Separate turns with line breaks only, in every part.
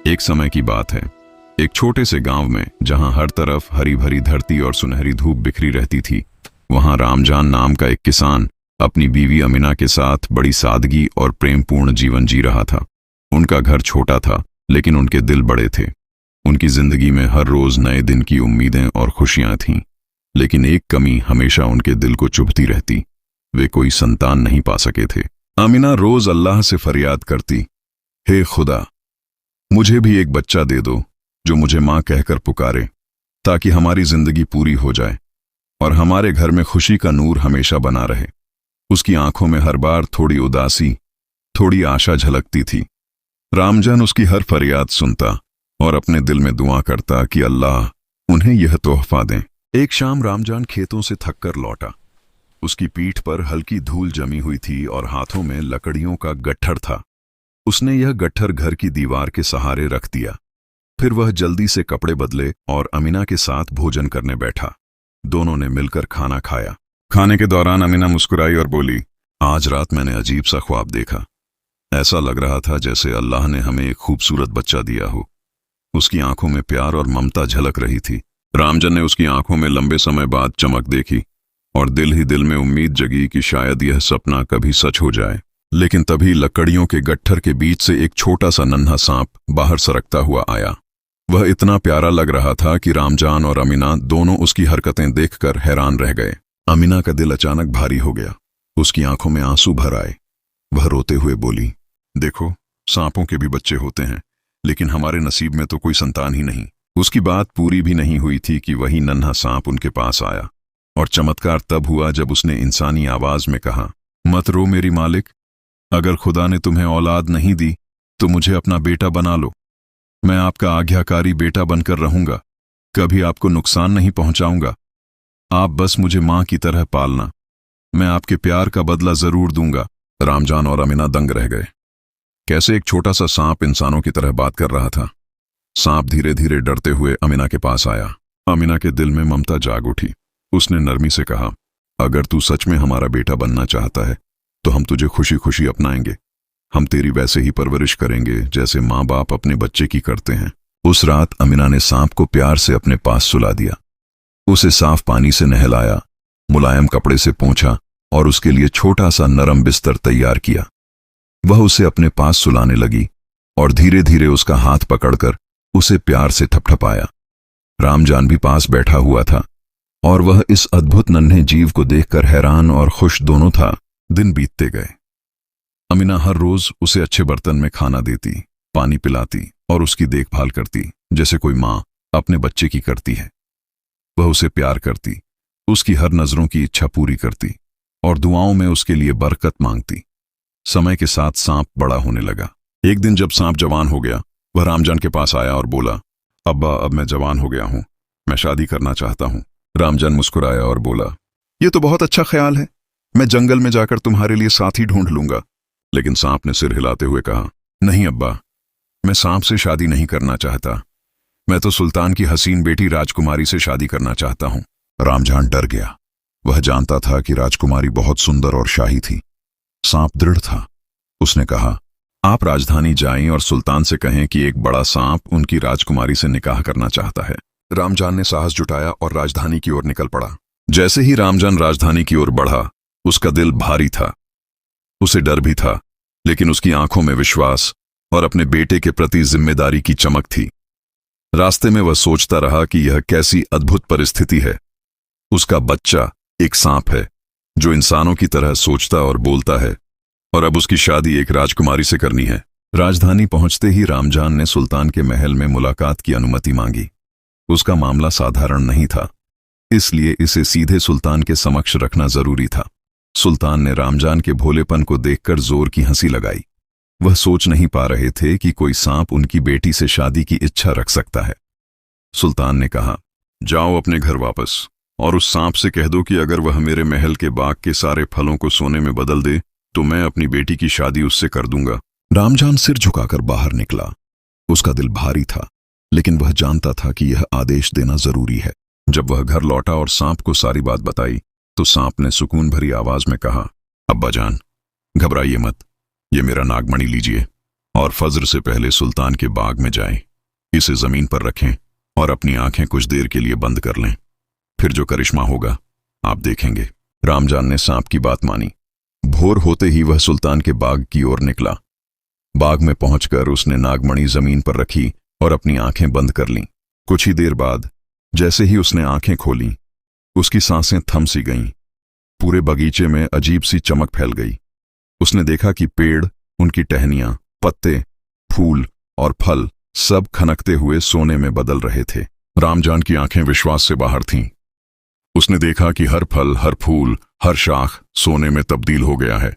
एक समय की बात है। एक छोटे से गांव में, जहां हर तरफ हरी भरी धरती और सुनहरी धूप बिखरी रहती थी, वहां रामजान नाम का एक किसान अपनी बीवी अमीना के साथ बड़ी सादगी और प्रेमपूर्ण जीवन जी रहा था। उनका घर छोटा था, लेकिन उनके दिल बड़े थे। उनकी जिंदगी में हर रोज नए दिन की उम्मीदें और खुशियां थीं, लेकिन एक कमी हमेशा उनके दिल को चुभती रहती। वे कोई संतान नहीं पा सके थे। अमीना रोज अल्लाह से फरियाद करती, हे खुदा, मुझे भी एक बच्चा दे दो जो मुझे मां कहकर पुकारे, ताकि हमारी जिंदगी पूरी हो जाए और हमारे घर में खुशी का नूर हमेशा बना रहे। उसकी आंखों में हर बार थोड़ी उदासी, थोड़ी आशा झलकती थी। रामजान उसकी हर फरियाद सुनता और अपने दिल में दुआ करता कि अल्लाह उन्हें यह तोहफा दें। एक शाम रामजान खेतों से थककर लौटा। उसकी पीठ पर हल्की धूल जमी हुई थी और हाथों में लकड़ियों का गट्ठर था। उसने यह गट्ठर घर की दीवार के सहारे रख दिया। फिर वह जल्दी से कपड़े बदले और अमीना के साथ भोजन करने बैठा। दोनों ने मिलकर खाना खाया। खाने के दौरान अमीना मुस्कुराई और बोली, आज रात मैंने अजीब सा ख्वाब देखा। ऐसा लग रहा था जैसे अल्लाह ने हमें एक खूबसूरत बच्चा दिया हो। उसकी आंखों में प्यार और ममता झलक रही थी। रामजन ने उसकी आंखों में लंबे समय बाद चमक देखी और दिल ही दिल में उम्मीद जगी कि शायद यह सपना कभी सच हो जाए। लेकिन तभी लकड़ियों के गट्ठर के बीच से एक छोटा सा नन्हा सांप बाहर सरकता हुआ आया। वह इतना प्यारा लग रहा था कि रामजान और अमीना दोनों उसकी हरकतें देखकर हैरान रह गए। अमीना का दिल अचानक भारी हो गया। उसकी आंखों में आंसू भर आए। वह रोते हुए बोली, देखो, सांपों के भी बच्चे होते हैं, लेकिन हमारे नसीब में तो कोई संतान ही नहीं। उसकी बात पूरी भी नहीं हुई थी कि वही नन्हा सांप उनके पास आया। और चमत्कार तब हुआ जब उसने इंसानी आवाज में कहा, मत रो मेरी मालिक, अगर खुदा ने तुम्हें औलाद नहीं दी तो मुझे अपना बेटा बना लो। मैं आपका आज्ञाकारी बेटा बनकर रहूंगा, कभी आपको नुकसान नहीं पहुंचाऊंगा। आप बस मुझे मां की तरह पालना, मैं आपके प्यार का बदला जरूर दूंगा। रामजान और अमीना दंग रह गए। कैसे एक छोटा सा सांप इंसानों की तरह बात कर रहा था। सांप धीरे धीरे डरते हुए अमीना के पास आया। अमीना के दिल में ममता जाग उठी। उसने नरमी से कहा, अगर तू सच में हमारा बेटा बनना चाहता है तो हम तुझे खुशी खुशी अपनाएंगे। हम तेरी वैसे ही परवरिश करेंगे जैसे माँ बाप अपने बच्चे की करते हैं। उस रात अमीना ने सांप को प्यार से अपने पास सुला दिया। उसे साफ पानी से नहलाया, मुलायम कपड़े से पोंछा और उसके लिए छोटा सा नरम बिस्तर तैयार किया। वह उसे अपने पास सुलाने लगी और धीरे धीरे उसका हाथ पकड़कर उसे प्यार से थपथपाया। रामजान भी पास बैठा हुआ था और वह इस अद्भुत नन्हे जीव को देखकर हैरान और खुश दोनों था। दिन बीतते गए। अमीना हर रोज उसे अच्छे बर्तन में खाना देती, पानी पिलाती और उसकी देखभाल करती, जैसे कोई माँ अपने बच्चे की करती है। वह उसे प्यार करती, उसकी हर नजरों की इच्छा पूरी करती और दुआओं में उसके लिए बरकत मांगती। समय के साथ सांप बड़ा होने लगा। एक दिन जब सांप जवान हो गया, वह रामजान के पास आया और बोला, अब्बा, अब मैं जवान हो गया हूं, मैं शादी करना चाहता हूं। रामजान मुस्कुराया और बोला, यह तो बहुत अच्छा ख्याल है, मैं जंगल में जाकर तुम्हारे लिए साथी ढूंढ लूंगा। लेकिन सांप ने सिर हिलाते हुए कहा, नहीं अब्बा, मैं सांप से शादी नहीं करना चाहता। मैं तो सुल्तान की हसीन बेटी राजकुमारी से शादी करना चाहता हूं। रामजान डर गया। वह जानता था कि राजकुमारी बहुत सुंदर और शाही थी। सांप दृढ़ था। उसने कहा, आप राजधानी जाएं और सुल्तान से कहें कि एक बड़ा सांप उनकी राजकुमारी से निकाह करना चाहता है। रामजान ने साहस जुटाया और राजधानी की ओर निकल पड़ा। जैसे ही रामजान राजधानी की ओर बढ़ा, उसका दिल भारी था। उसे डर भी था, लेकिन उसकी आंखों में विश्वास और अपने बेटे के प्रति जिम्मेदारी की चमक थी। रास्ते में वह सोचता रहा कि यह कैसी अद्भुत परिस्थिति है। उसका बच्चा एक सांप है जो इंसानों की तरह सोचता और बोलता है, और अब उसकी शादी एक राजकुमारी से करनी है। राजधानी पहुंचते ही रामजान ने सुल्तान के महल में मुलाकात की अनुमति मांगी। उसका मामला साधारण नहीं था, इसलिए इसे सीधे सुल्तान के समक्ष रखना जरूरी था। सुल्तान ने रामजान के भोलेपन को देखकर जोर की हंसी लगाई। वह सोच नहीं पा रहे थे कि कोई सांप उनकी बेटी से शादी की इच्छा रख सकता है। सुल्तान ने कहा, जाओ अपने घर वापस और उस सांप से कह दो कि अगर वह मेरे महल के बाग के सारे फलों को सोने में बदल दे तो मैं अपनी बेटी की शादी उससे कर दूंगा। रामजान सिर झुकाकर बाहर निकला। उसका दिल भारी था, लेकिन वह जानता था कि यह आदेश देना जरूरी है। जब वह घर लौटा और सांप को सारी बात बताई तो सांप ने सुकून भरी आवाज में कहा, अब्बा जान, घबराइए मत, ये मेरा नागमणि लीजिए और फज्र से पहले सुल्तान के बाग में जाएं, इसे जमीन पर रखें और अपनी आंखें कुछ देर के लिए बंद कर लें। फिर जो करिश्मा होगा आप देखेंगे। रामजान ने सांप की बात मानी। भोर होते ही वह सुल्तान के बाग की ओर निकला। बाग में पहुंचकर उसने नागमणि जमीन पर रखी और अपनी आंखें बंद कर लीं। कुछ ही देर बाद जैसे ही उसने आंखें खोलीं, उसकी सांसें थम सी गईं। पूरे बगीचे में अजीब सी चमक फैल गई। उसने देखा कि पेड़, उनकी टहनियां, पत्ते, फूल और फल सब खनकते हुए सोने में बदल रहे थे। रामजान की आंखें विश्वास से बाहर थीं। उसने देखा कि हर फल, हर फूल, हर शाख सोने में तब्दील हो गया है।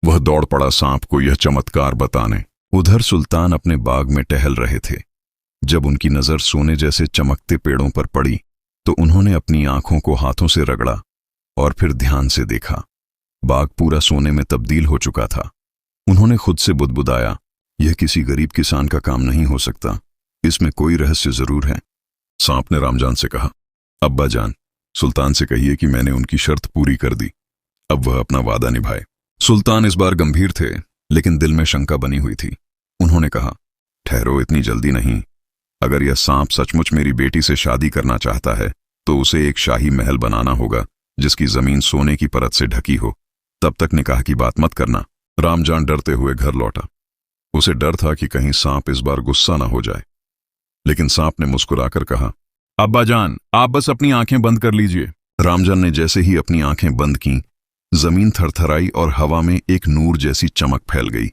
वह दौड़ पड़ा सांप को यह चमत्कार बताने। उधर सुल्तान अपने बाग में टहल रहे थे। जब उनकी नजर सोने जैसे चमकते पेड़ों पर पड़ी तो उन्होंने अपनी आंखों को हाथों से रगड़ा और फिर ध्यान से देखा। बाग पूरा सोने में तब्दील हो चुका था। उन्होंने खुद से बुदबुदाया, यह किसी गरीब किसान का काम नहीं हो सकता, इसमें कोई रहस्य जरूर है। सांप ने रामजान से कहा, अब्बा जान, सुल्तान से कहिए कि मैंने उनकी शर्त पूरी कर दी, अब वह अपना वादा निभाए। सुल्तान इस बार गंभीर थे, लेकिन दिल में शंका बनी हुई थी। उन्होंने कहा, ठहरो, इतनी जल्दी नहीं। अगर यह सांप सचमुच मेरी बेटी से शादी करना चाहता है तो उसे एक शाही महल बनाना होगा जिसकी जमीन सोने की परत से ढकी हो। तब तक निकाह की बात मत करना। रामजान डरते हुए घर लौटा। उसे डर था कि कहीं सांप इस बार गुस्सा न हो जाए, लेकिन सांप ने मुस्कुराकर कहा, अब्बा जान, आप बस अपनी आंखें बंद कर लीजिए। रामजान ने जैसे ही अपनी आंखें बंद कीं, जमीन थरथराई और हवा में एक नूर जैसी चमक फैल गई।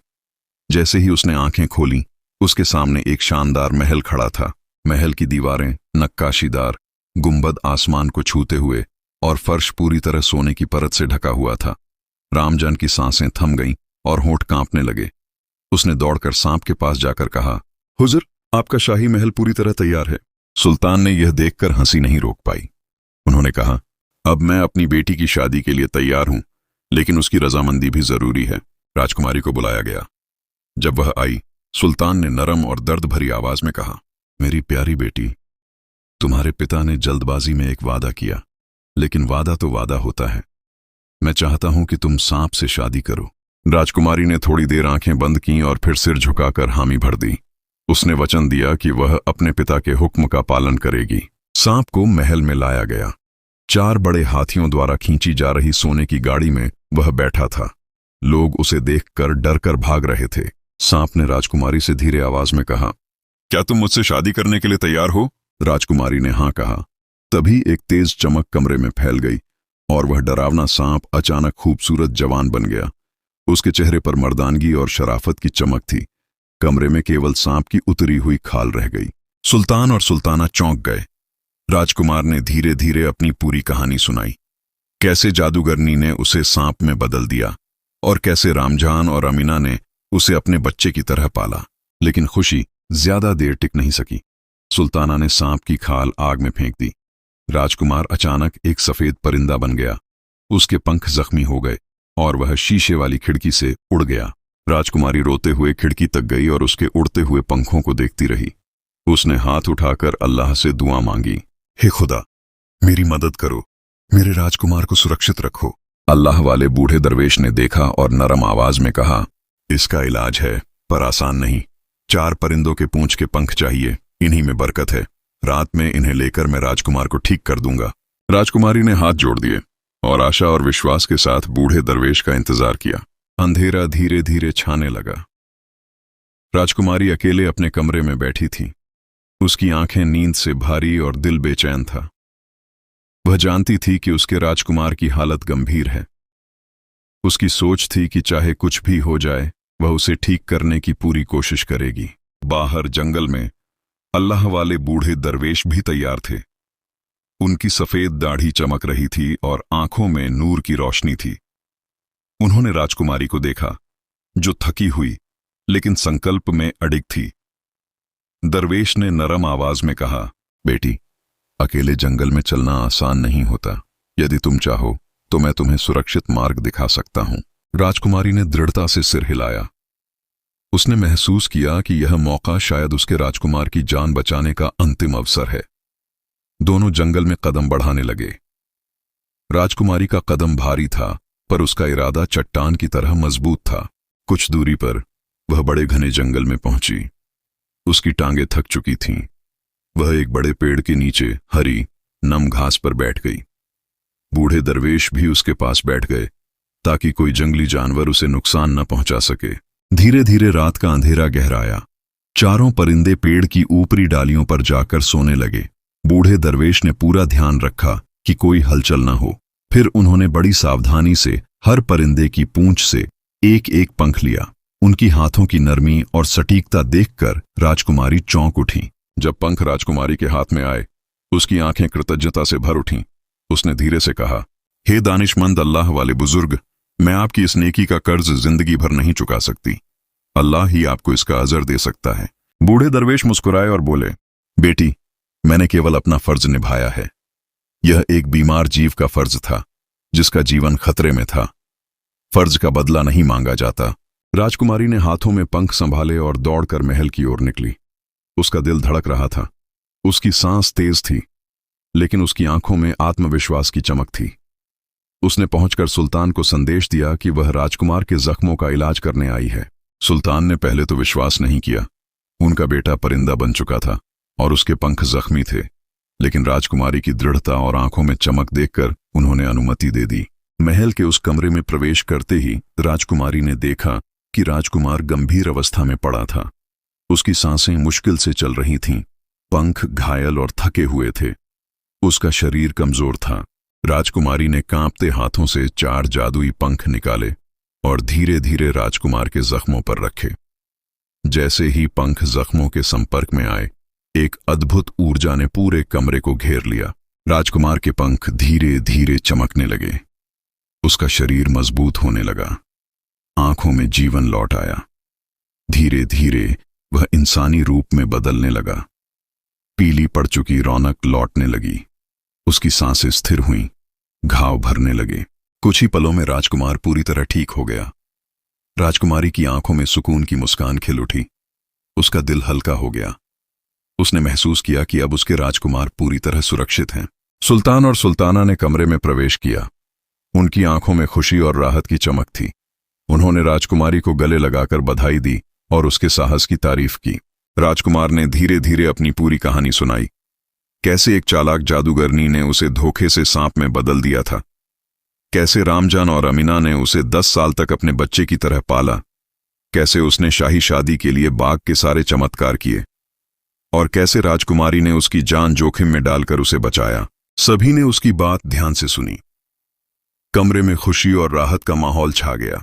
जैसे ही उसने आंखें खोलीं, उसके सामने एक शानदार महल खड़ा था। महल की दीवारें नक्काशीदार, गुंबद आसमान को छूते हुए और फर्श पूरी तरह सोने की परत से ढका हुआ था। रामजान की सांसें थम गईं और होंठ कांपने लगे। उसने दौड़कर सांप के पास जाकर कहा, हुजूर, आपका शाही महल पूरी तरह तैयार है। सुल्तान ने यह देखकर हंसी नहीं रोक पाई। उन्होंने कहा, अब मैं अपनी बेटी की शादी के लिए तैयार हूं, लेकिन उसकी रजामंदी भी जरूरी है। राजकुमारी को बुलाया गया। जब वह आई, सुल्तान ने नरम और दर्द भरी आवाज में कहा, मेरी प्यारी बेटी, तुम्हारे पिता ने जल्दबाजी में एक वादा किया, लेकिन वादा तो वादा होता है। मैं चाहता हूं कि तुम सांप से शादी करो। राजकुमारी ने थोड़ी देर आंखें बंद कीं और फिर सिर झुकाकर हामी भर दी। उसने वचन दिया कि वह अपने पिता के हुक्म का पालन करेगी। सांप को महल में लाया गया। 4 बड़े हाथियों द्वारा खींची जा रही सोने की गाड़ी में वह बैठा था। लोग उसे देखकर डरकर भाग रहे थे। सांप ने राजकुमारी से धीरे आवाज में कहा, क्या तुम मुझसे शादी करने के लिए तैयार हो? राजकुमारी ने हां कहा। तभी एक तेज चमक कमरे में फैल गई और वह डरावना सांप अचानक खूबसूरत जवान बन गया। उसके चेहरे पर मर्दानगी और शराफत की चमक थी। कमरे में केवल सांप की उतरी हुई खाल रह गई। सुल्तान और सुल्ताना चौंक गए। राजकुमार ने धीरे धीरे अपनी पूरी कहानी सुनाई। कैसे जादूगरनी ने उसे सांप में बदल दिया और कैसे रामजान और अमीना ने उसे अपने बच्चे की तरह पाला। लेकिन खुशी ज्यादा देर टिक नहीं सकी। सुल्ताना ने सांप की खाल आग में फेंक दी। राजकुमार अचानक एक सफेद परिंदा बन गया। उसके पंख जख्मी हो गए और वह शीशे वाली खिड़की से उड़ गया। राजकुमारी रोते हुए खिड़की तक गई और उसके उड़ते हुए पंखों को देखती रही। उसने हाथ उठाकर अल्लाह से दुआ मांगी, हे खुदा, मेरी मदद करो, मेरे राजकुमार को सुरक्षित रखो। अल्लाह वाले बूढ़े दरवेश ने देखा और नरम आवाज में कहा, इसका इलाज है, पर आसान नहीं। 4 परिंदों के पूंछ के पंख चाहिए, इन्हीं में बरकत है। रात में इन्हें लेकर मैं राजकुमार को ठीक कर दूंगा। राजकुमारी ने हाथ जोड़ दिए और आशा और विश्वास के साथ बूढ़े दरवेश का इंतजार किया। अंधेरा धीरे धीरे छाने लगा। राजकुमारी अकेले अपने कमरे में बैठी थी। उसकी आंखें नींद से भारी और दिल बेचैन था। वह जानती थी कि उसके राजकुमार की हालत गंभीर है। उसकी सोच थी कि चाहे कुछ भी हो जाए, वह उसे ठीक करने की पूरी कोशिश करेगी। बाहर जंगल में अल्लाह वाले बूढ़े दरवेश भी तैयार थे। उनकी सफेद दाढ़ी चमक रही थी और आंखों में नूर की रोशनी थी। उन्होंने राजकुमारी को देखा, जो थकी हुई लेकिन संकल्प में अडिग थी। दरवेश ने नरम आवाज में कहा, बेटी, अकेले जंगल में चलना आसान नहीं होता। यदि तुम चाहो तो मैं तुम्हें सुरक्षित मार्ग दिखा सकता हूं। राजकुमारी ने दृढ़ता से सिर हिलाया। उसने महसूस किया कि यह मौका शायद उसके राजकुमार की जान बचाने का अंतिम अवसर है। दोनों जंगल में कदम बढ़ाने लगे। राजकुमारी का कदम भारी था, पर उसका इरादा चट्टान की तरह मजबूत था। कुछ दूरी पर वह बड़े घने जंगल में पहुंची। उसकी टांगें थक चुकी थीं। वह एक बड़े पेड़ के नीचे हरी नम घास पर बैठ गई। बूढ़े दरवेश भी उसके पास बैठ गए ताकि कोई जंगली जानवर उसे नुकसान न पहुंचा सके। धीरे धीरे रात का अंधेरा गहराया। चारों परिंदे पेड़ की ऊपरी डालियों पर जाकर सोने लगे। बूढ़े दरवेश ने पूरा ध्यान रखा कि कोई हलचल न हो। फिर उन्होंने बड़ी सावधानी से हर परिंदे की पूंछ से एक एक पंख लिया। उनकी हाथों की नरमी और सटीकता देखकर राजकुमारी चौंक उठी। जब पंख राजकुमारी के हाथ में आए, उसकी आंखें कृतज्ञता से भर उठीं। उसने धीरे से कहा, हे दानिशमंद अल्लाह वाले बुजुर्ग, मैं आपकी इस नेकी का कर्ज जिंदगी भर नहीं चुका सकती। अल्लाह ही आपको इसका अजर दे सकता है। बूढ़े दरवेश मुस्कुराए और बोले, बेटी, मैंने केवल अपना फर्ज निभाया है। यह एक बीमार जीव का फर्ज था जिसका जीवन खतरे में था। फर्ज का बदला नहीं मांगा जाता। राजकुमारी ने हाथों में पंख संभाले और दौड़कर महल की ओर निकली। उसका दिल धड़क रहा था। उसकी सांस तेज थी, लेकिन उसकी आंखों में आत्मविश्वास की चमक थी। उसने पहुंचकर सुल्तान को संदेश दिया कि वह राजकुमार के जख्मों का इलाज करने आई है। सुल्तान ने पहले तो विश्वास नहीं किया। उनका बेटा परिंदा बन चुका था और उसके पंख जख्मी थे, लेकिन राजकुमारी की दृढ़ता और आंखों में चमक देखकर उन्होंने अनुमति दे दी। महल के उस कमरे में प्रवेश करते ही राजकुमारी ने देखा कि राजकुमार गंभीर अवस्था में पड़ा था। उसकी सांसें मुश्किल से चल रही थीं, पंख घायल और थके हुए थे। उसका शरीर कमजोर था। राजकुमारी ने कांपते हाथों से 4 जादुई पंख निकाले और धीरे धीरे राजकुमार के जख्मों पर रखे। जैसे ही पंख जख्मों के संपर्क में आए, एक अद्भुत ऊर्जा ने पूरे कमरे को घेर लिया। राजकुमार के पंख धीरे धीरे चमकने लगे। उसका शरीर मजबूत होने लगा। आंखों में जीवन लौट आया। धीरे धीरे वह इंसानी रूप में बदलने लगा। पीली पड़ चुकी रौनक लौटने लगी। उसकी सांसें स्थिर हुईं, घाव भरने लगे। कुछ ही पलों में राजकुमार पूरी तरह ठीक हो गया। राजकुमारी की आंखों में सुकून की मुस्कान खिल उठी। उसका दिल हल्का हो गया। उसने महसूस किया कि अब उसके राजकुमार पूरी तरह सुरक्षित हैं। सुल्तान और सुल्ताना ने कमरे में प्रवेश किया। उनकी आंखों में खुशी और राहत की चमक थी। उन्होंने राजकुमारी को गले लगाकर बधाई दी और उसके साहस की तारीफ की। राजकुमार ने धीरे धीरे अपनी पूरी कहानी सुनाई। कैसे एक चालाक जादूगरनी ने उसे धोखे से सांप में बदल दिया था। कैसे रामजान और अमीना ने उसे 10 साल तक अपने बच्चे की तरह पाला। कैसे उसने शाही शादी के लिए बाग के सारे चमत्कार किए और कैसे राजकुमारी ने उसकी जान जोखिम में डालकर उसे बचाया। सभी ने उसकी बात ध्यान से सुनी। कमरे में खुशी और राहत का माहौल छा गया।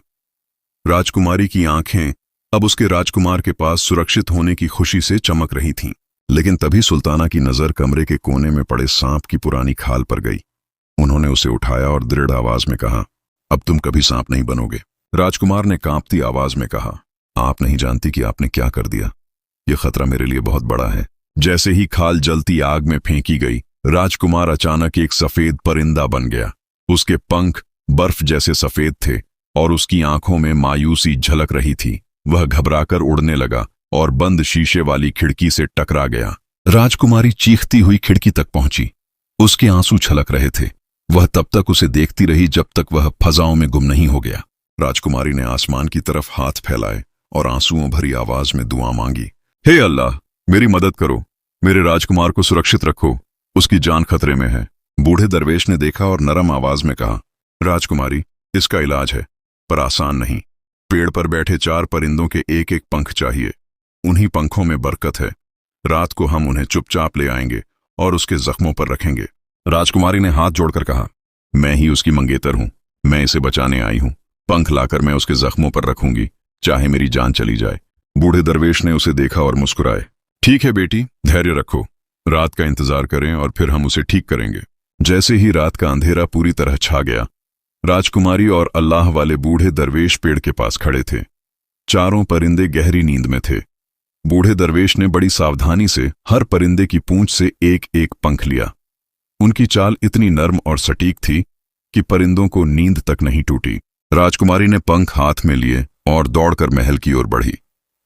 राजकुमारी की आंखें अब उसके राजकुमार के पास सुरक्षित होने की खुशी से चमक रही थीं। लेकिन तभी सुल्ताना की नजर कमरे के कोने में पड़े सांप की पुरानी खाल पर गई। उन्होंने उसे उठाया और दृढ़ आवाज में कहा, अब तुम कभी सांप नहीं बनोगे। राजकुमार ने कांपती आवाज में कहा, आप नहीं जानती कि आपने क्या कर दिया। यह खतरा मेरे लिए बहुत बड़ा है। जैसे ही खाल जलती आग में फेंकी गई, राजकुमार अचानक एक सफेद परिंदा बन गया। उसके पंख बर्फ जैसे सफेद थे और उसकी आंखों में मायूसी झलक रही थी। वह घबराकर उड़ने लगा और बंद शीशे वाली खिड़की से टकरा गया। राजकुमारी चीखती हुई खिड़की तक पहुंची। उसके आंसू छलक रहे थे। वह तब तक उसे देखती रही जब तक वह फजाओं में गुम नहीं हो गया। राजकुमारी ने आसमान की तरफ हाथ फैलाए और आंसुओं भरी आवाज में दुआ मांगी, हे अल्लाह, मेरी मदद करो। मेरे राजकुमार को सुरक्षित रखो। उसकी जान खतरे में है। बूढ़े दरवेश ने देखा और नरम आवाज में कहा, राजकुमारी, इसका इलाज है, पर आसान नहीं। पेड़ पर बैठे 4 परिंदों के एक एक पंख चाहिए। उन्हीं पंखों में बरकत है। रात को हम उन्हें चुपचाप ले आएंगे और उसके जख्मों पर रखेंगे। राजकुमारी ने हाथ जोड़कर कहा, मैं ही उसकी मंगेतर हूं। मैं इसे बचाने आई हूं। पंख लाकर मैं उसके जख्मों पर रखूंगी, चाहे मेरी जान चली जाए। बूढ़े दरवेश ने उसे देखा और मुस्कुराए, ठीक है बेटी, धैर्य रखो। रात का इंतजार करें और फिर हम उसे ठीक करेंगे। जैसे ही रात का अंधेरा पूरी तरह छा गया, राजकुमारी और अल्लाह वाले बूढ़े दरवेश पेड़ के पास खड़े थे। चारों परिंदे गहरी नींद में थे। बूढ़े दरवेश ने बड़ी सावधानी से हर परिंदे की पूंछ से एक एक पंख लिया। उनकी चाल इतनी नर्म और सटीक थी कि परिंदों को नींद तक नहीं टूटी। राजकुमारी ने पंख हाथ में लिए और दौड़कर महल की ओर बढ़ी।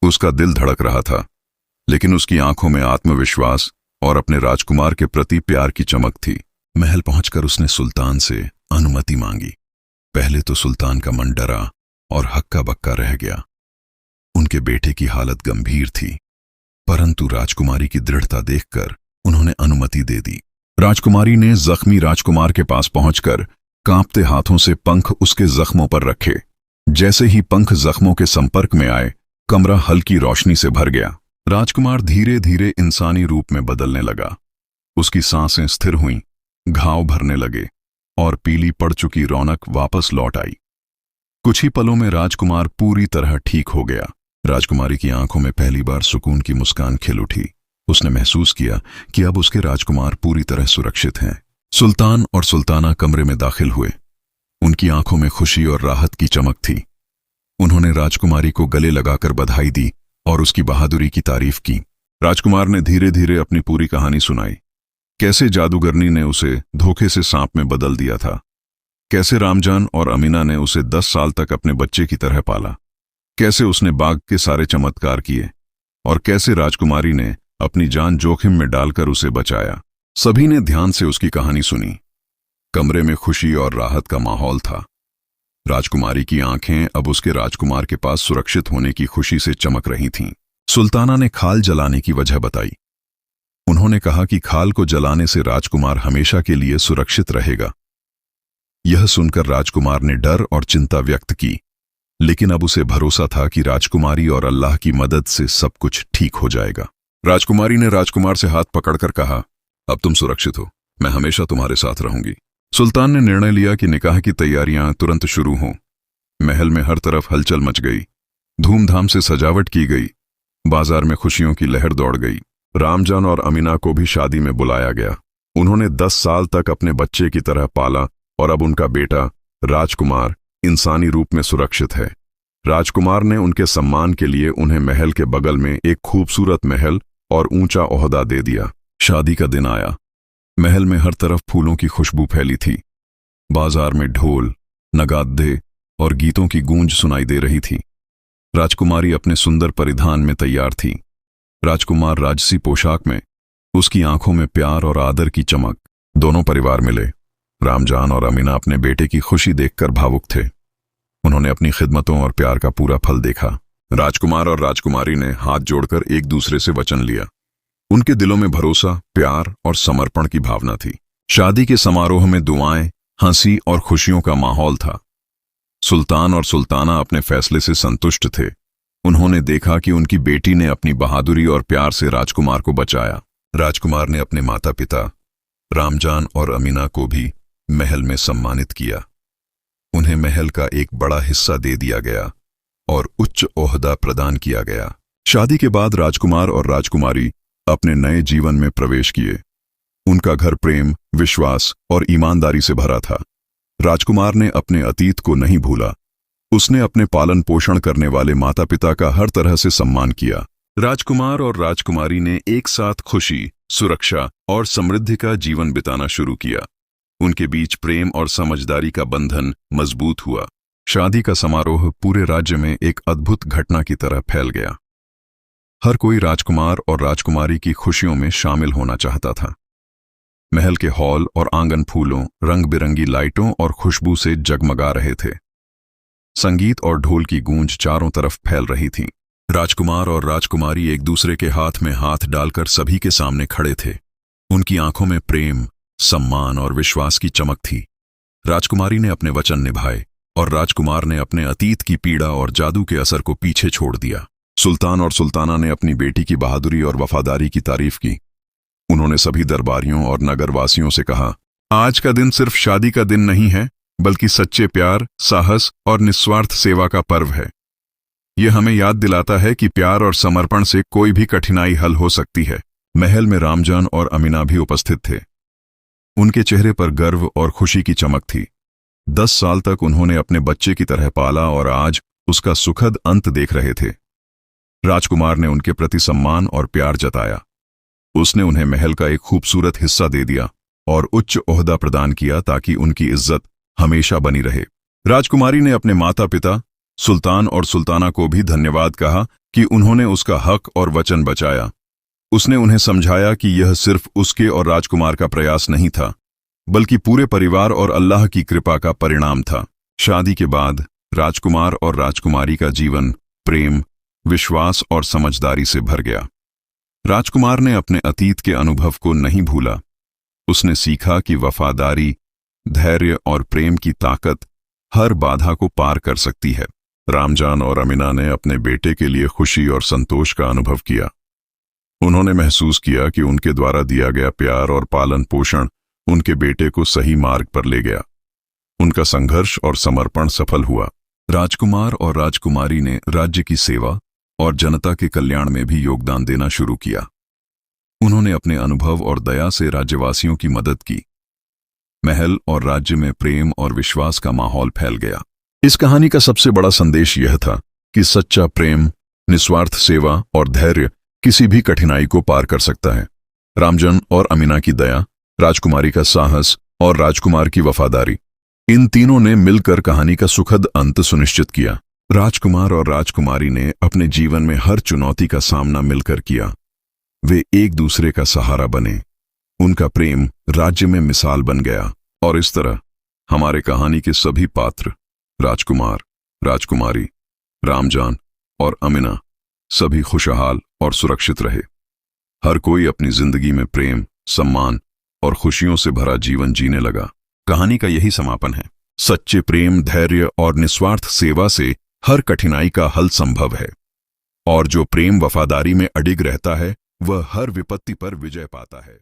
उसका दिल धड़क रहा था, लेकिन उसकी आंखों में आत्मविश्वास और अपने राजकुमार के प्रति प्यार की चमक थी। महल पहुंचकर उसने सुल्तान से अनुमति मांगी। पहले तो सुल्तान का मन डरा और हक्का बक्का रह गया। उनके बेटे की हालत गंभीर थी, परंतु राजकुमारी की दृढ़ता देखकर उन्होंने अनुमति दे दी। राजकुमारी ने जख्मी राजकुमार के पास पहुंचकर कांपते हाथों से पंख उसके जख्मों पर रखे। जैसे ही पंख जख्मों के संपर्क में आए, कमरा हल्की रोशनी से भर गया। राजकुमार धीरे धीरे इंसानी रूप में बदलने लगा। उसकी सांसें स्थिर हुईं, घाव भरने लगे और पीली पड़ चुकी रौनक वापस लौट आई। कुछ ही पलों में राजकुमार पूरी तरह ठीक हो गया। राजकुमारी की आंखों में पहली बार सुकून की मुस्कान खिल उठी। उसने महसूस किया कि अब उसके राजकुमार पूरी तरह सुरक्षित हैं। सुल्तान और सुल्ताना कमरे में दाखिल हुए। उनकी आंखों में खुशी और राहत की चमक थी। उन्होंने राजकुमारी को गले लगाकर बधाई दी और उसकी बहादुरी की तारीफ की। राजकुमार ने धीरे धीरे अपनी पूरी कहानी सुनाई। कैसे जादूगरनी ने उसे धोखे से सांप में बदल दिया था, कैसे रामजान और अमीना ने उसे 10 साल तक अपने बच्चे की तरह पाला, कैसे उसने बाग के सारे चमत्कार किए और कैसे राजकुमारी ने अपनी जान जोखिम में डालकर उसे बचाया। सभी ने ध्यान से उसकी कहानी सुनी। कमरे में खुशी और राहत का माहौल था। राजकुमारी की आंखें अब उसके राजकुमार के पास सुरक्षित होने की खुशी से चमक रही थीं। सुल्ताना ने खाल जलाने की वजह बताई। उन्होंने कहा कि खाल को जलाने से राजकुमार हमेशा के लिए सुरक्षित रहेगा। यह सुनकर राजकुमार ने डर और चिंता व्यक्त की, लेकिन अब उसे भरोसा था कि राजकुमारी और अल्लाह की मदद से सब कुछ ठीक हो जाएगा। राजकुमारी ने राजकुमार से हाथ पकड़कर कहा, अब तुम सुरक्षित हो, मैं हमेशा तुम्हारे साथ रहूंगी। सुल्तान ने निर्णय लिया कि निकाह की तैयारियां तुरंत शुरू हों। महल में हर तरफ हलचल मच गई, धूमधाम से सजावट की गई, बाजार में खुशियों की लहर दौड़ गई। रामजान और अमीना को भी शादी में बुलाया गया। उन्होंने 10 साल तक अपने बच्चे की तरह पाला और अब उनका बेटा राजकुमार इंसानी रूप में सुरक्षित है। राजकुमार ने उनके सम्मान के लिए उन्हें महल के बगल में एक खूबसूरत महल और ऊंचा ओहदा दे दिया। शादी का दिन आया। महल में हर तरफ फूलों की खुशबू फैली थी। बाजार में ढोल, नगाड़े और गीतों की गूंज सुनाई दे रही थी। राजकुमारी अपने सुंदर परिधान में तैयार थी। राजकुमार राजसी पोशाक में, उसकी आंखों में प्यार और आदर की चमक। दोनों परिवार मिले। रामजान और अमीना अपने बेटे की खुशी देखकर भावुक थे। उन्होंने अपनी खिदमतों और प्यार का पूरा फल देखा। राजकुमार और राजकुमारी ने हाथ जोड़कर एक दूसरे से वचन लिया। उनके दिलों में भरोसा, प्यार और समर्पण की भावना थी। शादी के समारोह में दुआएं, हंसी और खुशियों का माहौल था। सुल्तान और सुल्ताना अपने फैसले से संतुष्ट थे। उन्होंने देखा कि उनकी बेटी ने अपनी बहादुरी और प्यार से राजकुमार को बचाया। राजकुमार ने अपने माता पिता रामजान और अमीना को भी महल में सम्मानित किया। उन्हें महल का एक बड़ा हिस्सा दे दिया गया और उच्च ओहदा प्रदान किया गया। शादी के बाद राजकुमार और राजकुमारी अपने नए जीवन में प्रवेश किए। उनका घर प्रेम, विश्वास और ईमानदारी से भरा था। राजकुमार ने अपने अतीत को नहीं भूला। उसने अपने पालन पोषण करने वाले माता पिता का हर तरह से सम्मान किया। राजकुमार और राजकुमारी ने एक साथ खुशी, सुरक्षा और समृद्धि का जीवन बिताना शुरू किया। उनके बीच प्रेम और समझदारी का बंधन मजबूत हुआ। शादी का समारोह पूरे राज्य में एक अद्भुत घटना की तरह फैल गया। हर कोई राजकुमार और राजकुमारी की खुशियों में शामिल होना चाहता था। महल के हॉल और आंगन फूलों, रंग बिरंगी लाइटों और खुशबू से जगमगा रहे थे। संगीत और ढोल की गूंज चारों तरफ फैल रही थी। राजकुमार और राजकुमारी एक दूसरे के हाथ में हाथ डालकर सभी के सामने खड़े थे। उनकी आंखों में प्रेम, सम्मान और विश्वास की चमक थी। राजकुमारी ने अपने वचन निभाए और राजकुमार ने अपने अतीत की पीड़ा और जादू के असर को पीछे छोड़ दिया। सुल्तान और सुल्ताना ने अपनी बेटी की बहादुरी और वफादारी की तारीफ की। उन्होंने सभी दरबारियों और नगरवासियों से कहा, आज का दिन सिर्फ शादी का दिन नहीं है, बल्कि सच्चे प्यार, साहस और निस्वार्थ सेवा का पर्व है। यह हमें याद दिलाता है कि प्यार और समर्पण से कोई भी कठिनाई हल हो सकती है। महल में रामजान और अमीना भी उपस्थित थे। उनके चेहरे पर गर्व और खुशी की चमक थी। 10 साल तक उन्होंने अपने बच्चे की तरह पाला और आज उसका सुखद अंत देख रहे थे। राजकुमार ने उनके प्रति सम्मान और प्यार जताया। उसने उन्हें महल का एक खूबसूरत हिस्सा दे दिया और उच्च ओहदा प्रदान किया ताकि उनकी इज्जत हमेशा बनी रहे। राजकुमारी ने अपने माता पिता सुल्तान और सुल्ताना को भी धन्यवाद कहा कि उन्होंने उसका हक और वचन बचाया। उसने उन्हें समझाया कि यह सिर्फ उसके और राजकुमार का प्रयास नहीं था, बल्कि पूरे परिवार और अल्लाह की कृपा का परिणाम था। शादी के बाद राजकुमार और राजकुमारी का जीवन प्रेम, विश्वास और समझदारी से भर गया। राजकुमार ने अपने अतीत के अनुभव को नहीं भूला। उसने सीखा कि वफादारी, धैर्य और प्रेम की ताकत हर बाधा को पार कर सकती है। रामजान और अमीना ने अपने बेटे के लिए खुशी और संतोष का अनुभव किया। उन्होंने महसूस किया कि उनके द्वारा दिया गया प्यार और पालन पोषण उनके बेटे को सही मार्ग पर ले गया। उनका संघर्ष और समर्पण सफल हुआ। राजकुमार और राजकुमारी ने राज्य की सेवा और जनता के कल्याण में भी योगदान देना शुरू किया। उन्होंने अपने अनुभव और दया से राज्यवासियों की मदद की। महल और राज्य में प्रेम और विश्वास का माहौल फैल गया। इस कहानी का सबसे बड़ा संदेश यह था कि सच्चा प्रेम, निस्वार्थ सेवा और धैर्य किसी भी कठिनाई को पार कर सकता है। रामजान और अमीना की दया, राजकुमारी का साहस और राजकुमार की वफादारी, इन तीनों ने मिलकर कहानी का सुखद अंत सुनिश्चित किया। राजकुमार और राजकुमारी ने अपने जीवन में हर चुनौती का सामना मिलकर किया। वे एक दूसरे का सहारा बने। उनका प्रेम राज्य में मिसाल बन गया और इस तरह हमारे कहानी के सभी पात्र, राजकुमार, राजकुमारी, रामजान और अमीना, सभी खुशहाल और सुरक्षित रहे। हर कोई अपनी जिंदगी में प्रेम, सम्मान और खुशियों से भरा जीवन जीने लगा। कहानी का यही समापन है। सच्चे प्रेम, धैर्य और निस्वार्थ सेवा से हर कठिनाई का हल संभव है, और जो प्रेम वफादारी में अडिग रहता है वह हर विपत्ति पर विजय पाता है।